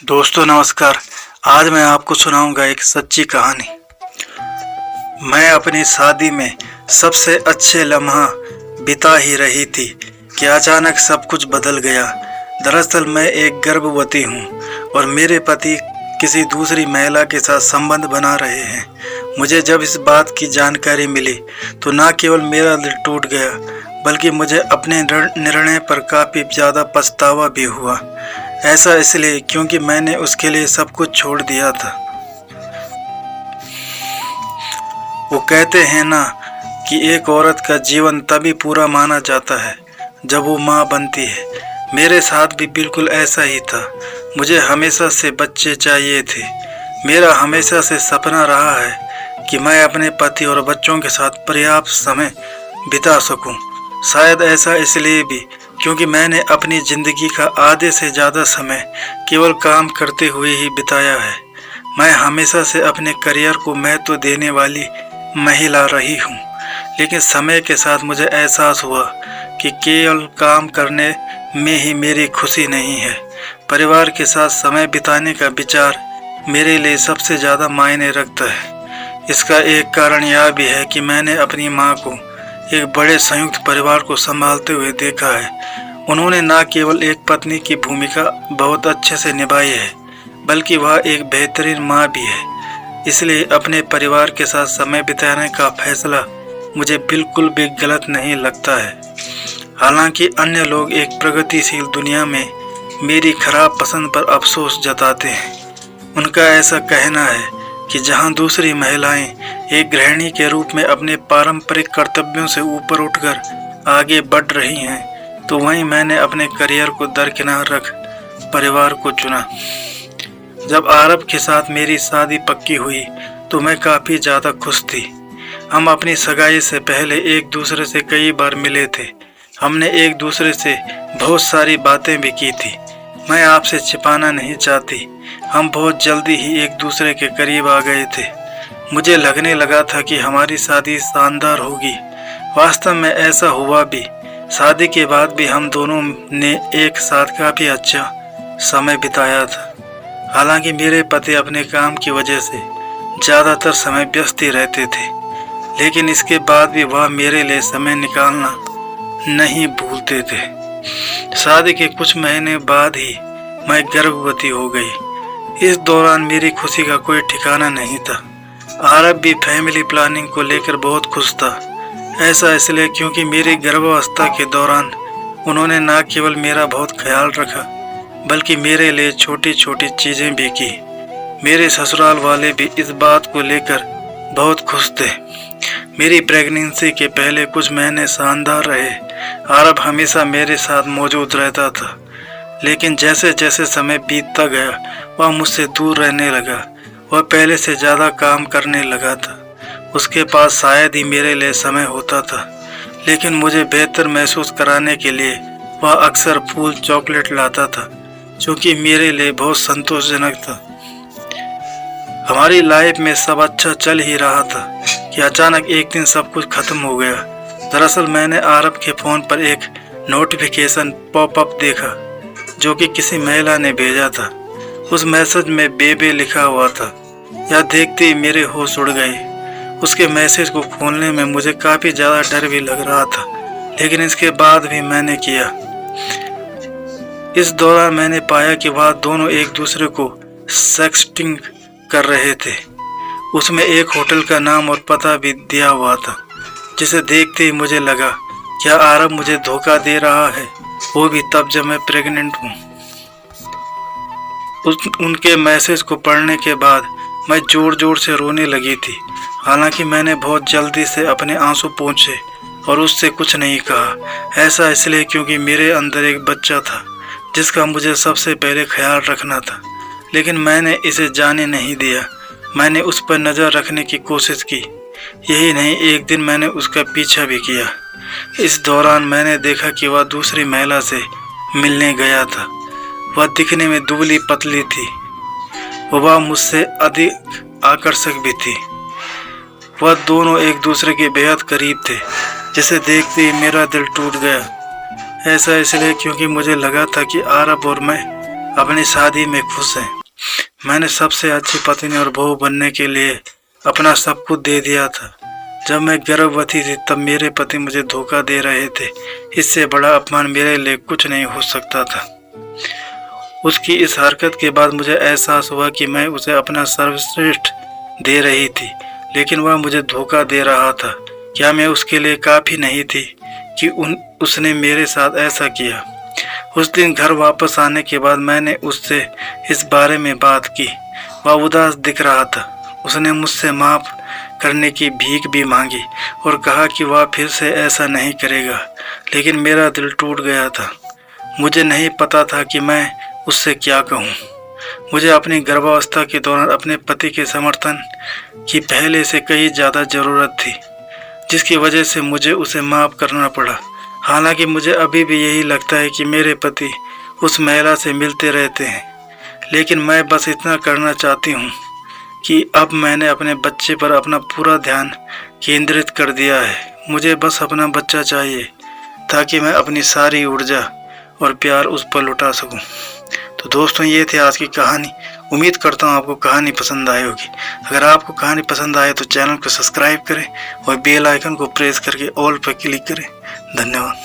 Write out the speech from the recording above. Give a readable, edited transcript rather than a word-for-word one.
दोस्तों नमस्कार। आज मैं आपको सुनाऊंगा एक सच्ची कहानी। मैं अपनी शादी में सबसे अच्छे लम्हा बिता ही रही थी कि अचानक सब कुछ बदल गया। दरअसल मैं एक गर्भवती हूँ और मेरे पति किसी दूसरी महिला के साथ संबंध बना रहे हैं। मुझे जब इस बात की जानकारी मिली तो न केवल मेरा दिल टूट गया बल्कि मुझे अपने निर्णय पर काफ़ी ज़्यादा पछतावा भी हुआ। ऐसा इसलिए क्योंकि मैंने उसके लिए सब कुछ छोड़ दिया था। वो कहते हैं ना कि एक औरत का जीवन तभी पूरा माना जाता है जब वो माँ बनती है। मेरे साथ भी बिल्कुल ऐसा ही था। मुझे हमेशा से बच्चे चाहिए थे। मेरा हमेशा से सपना रहा है कि मैं अपने पति और बच्चों के साथ पर्याप्त समय बिता सकूं। शायद ऐसा इसलिए भी क्योंकि मैंने अपनी ज़िंदगी का आधे से ज़्यादा समय केवल काम करते हुए ही बिताया है। मैं हमेशा से अपने करियर को महत्व देने वाली महिला रही हूँ, लेकिन समय के साथ मुझे एहसास हुआ कि केवल काम करने में ही मेरी खुशी नहीं है। परिवार के साथ समय बिताने का विचार मेरे लिए सबसे ज़्यादा मायने रखता है। इसका एक कारण यह भी है कि मैंने अपनी माँ को एक बड़े संयुक्त परिवार को संभालते हुए देखा है। उन्होंने न केवल एक पत्नी की भूमिका बहुत अच्छे से निभाई है बल्कि वह एक बेहतरीन माँ भी है। इसलिए अपने परिवार के साथ समय बिताने का फैसला मुझे बिल्कुल भी गलत नहीं लगता है। हालांकि अन्य लोग एक प्रगतिशील दुनिया में मेरी खराब पसंद पर अफसोस जताते हैं। उनका ऐसा कहना है कि जहां दूसरी महिलाएं एक गृहिणी के रूप में अपने पारंपरिक कर्तव्यों से ऊपर उठकर आगे बढ़ रही हैं, तो वहीं मैंने अपने करियर को दरकिनार रख परिवार को चुना। जब आरब के साथ मेरी शादी पक्की हुई तो मैं काफ़ी ज़्यादा खुश थी। हम अपनी सगाई से पहले एक दूसरे से कई बार मिले थे। हमने एक दूसरे से बहुत सारी बातें भी की थी। मैं आपसे छिपाना नहीं चाहती, हम बहुत जल्दी ही एक दूसरे के करीब आ गए थे। मुझे लगने लगा था कि हमारी शादी शानदार होगी। वास्तव में ऐसा हुआ भी। शादी के बाद भी हम दोनों ने एक साथ काफ़ी अच्छा समय बिताया था। हालांकि मेरे पति अपने काम की वजह से ज़्यादातर समय व्यस्त ही रहते थे, लेकिन इसके बाद भी वह मेरे लिए समय निकालना नहीं भूलते थे। शादी के कुछ महीने बाद ही मैं गर्भवती हो गई। इस दौरान मेरी खुशी का कोई ठिकाना नहीं था। आरब भी फैमिली प्लानिंग को लेकर बहुत खुश था। ऐसा इसलिए क्योंकि मेरी गर्भावस्था के दौरान उन्होंने न केवल मेरा बहुत ख्याल रखा बल्कि मेरे लिए छोटी छोटी चीज़ें भी की। मेरे ससुराल वाले भी इस बात को लेकर बहुत खुश थे। मेरी प्रेगनेंसी के पहले कुछ महीने शानदार रहे। आरब हमेशा मेरे साथ मौजूद रहता था, लेकिन जैसे जैसे समय बीतता गया वह मुझसे दूर रहने लगा। वह पहले से ज़्यादा काम करने लगा था। उसके पास शायद ही मेरे लिए समय होता था, लेकिन मुझे बेहतर महसूस कराने के लिए वह अक्सर फूल चॉकलेट लाता था, जो कि मेरे लिए बहुत संतोषजनक था। हमारी लाइफ में सब अच्छा चल ही रहा था कि अचानक एक दिन सब कुछ खत्म हो गया। दरअसल मैंने आरब के फ़ोन पर एक नोटिफिकेशन पॉपअप देखा जो कि किसी महिला ने भेजा था। उस मैसेज में बेबे लिखा हुआ था। यह देखते ही मेरे होश उड़ गए। उसके मैसेज को खोलने में मुझे काफ़ी ज़्यादा डर भी लग रहा था, लेकिन इसके बाद भी मैंने किया। इस दौरान मैंने पाया कि वह दोनों एक दूसरे को सेक्सटिंग कर रहे थे। उसमें एक होटल का नाम और पता भी दिया हुआ था, जिसे देखते ही मुझे लगा क्या आरब मुझे धोखा दे रहा है, वो भी तब जब मैं प्रेग्नेंट हूँ। उनके मैसेज को पढ़ने के बाद मैं ज़ोर ज़ोर से रोने लगी थी। हालांकि मैंने बहुत जल्दी से अपने आंसू पोंछे और उससे कुछ नहीं कहा। ऐसा इसलिए क्योंकि मेरे अंदर एक बच्चा था जिसका मुझे सबसे पहले ख्याल रखना था, लेकिन मैंने इसे जाने नहीं दिया। मैंने उस पर नज़र रखने की कोशिश की। यही नहीं, एक दिन मैंने उसका पीछा भी किया। इस दौरान मैंने देखा कि वह दूसरी महिला से मिलने गया था। वह दिखने में दुबली पतली थी। वह मुझसे अधिक आकर्षक भी थी। वह दोनों एक दूसरे के बेहद करीब थे, जिसे देखते ही मेरा दिल टूट गया। ऐसा इसलिए क्योंकि मुझे लगा था कि आरब और मैं अपनी शादी में खुश हैं। मैंने सबसे अच्छी पत्नी और बहू बनने के लिए अपना सब कुछ दे दिया था। जब मैं गर्भवती थी तब मेरे पति मुझे धोखा दे रहे थे। इससे बड़ा अपमान मेरे लिए कुछ नहीं हो सकता था। उसकी इस हरकत के बाद मुझे एहसास हुआ कि मैं उसे अपना सर्वश्रेष्ठ दे रही थी, लेकिन वह मुझे धोखा दे रहा था। क्या मैं उसके लिए काफ़ी नहीं थी कि उसने मेरे साथ ऐसा किया? उस दिन घर वापस आने के बाद मैंने उससे इस बारे में बात की। वह उदास दिख रहा था। उसने मुझसे माफ़ करने की भीख भी मांगी और कहा कि वह फिर से ऐसा नहीं करेगा, लेकिन मेरा दिल टूट गया था। मुझे नहीं पता था कि मैं उससे क्या कहूँ। मुझे अपनी गर्भावस्था के दौरान अपने पति के समर्थन की पहले से कहीं ज़्यादा ज़रूरत थी, जिसकी वजह से मुझे उसे माफ़ करना पड़ा। हालांकि मुझे अभी भी यही लगता है कि मेरे पति उस महिला से मिलते रहते हैं, लेकिन मैं बस इतना करना चाहती हूँ कि अब मैंने अपने बच्चे पर अपना पूरा ध्यान केंद्रित कर दिया है। मुझे बस अपना बच्चा चाहिए ताकि मैं अपनी सारी ऊर्जा और प्यार उस पर लुटा सकूं। तो दोस्तों, ये थी आज की कहानी। उम्मीद करता हूँ आपको कहानी पसंद आई होगी। अगर आपको कहानी पसंद आए तो चैनल को सब्सक्राइब करें और बेल आइकन को प्रेस करके ऑल पर क्लिक करें। धन्यवाद।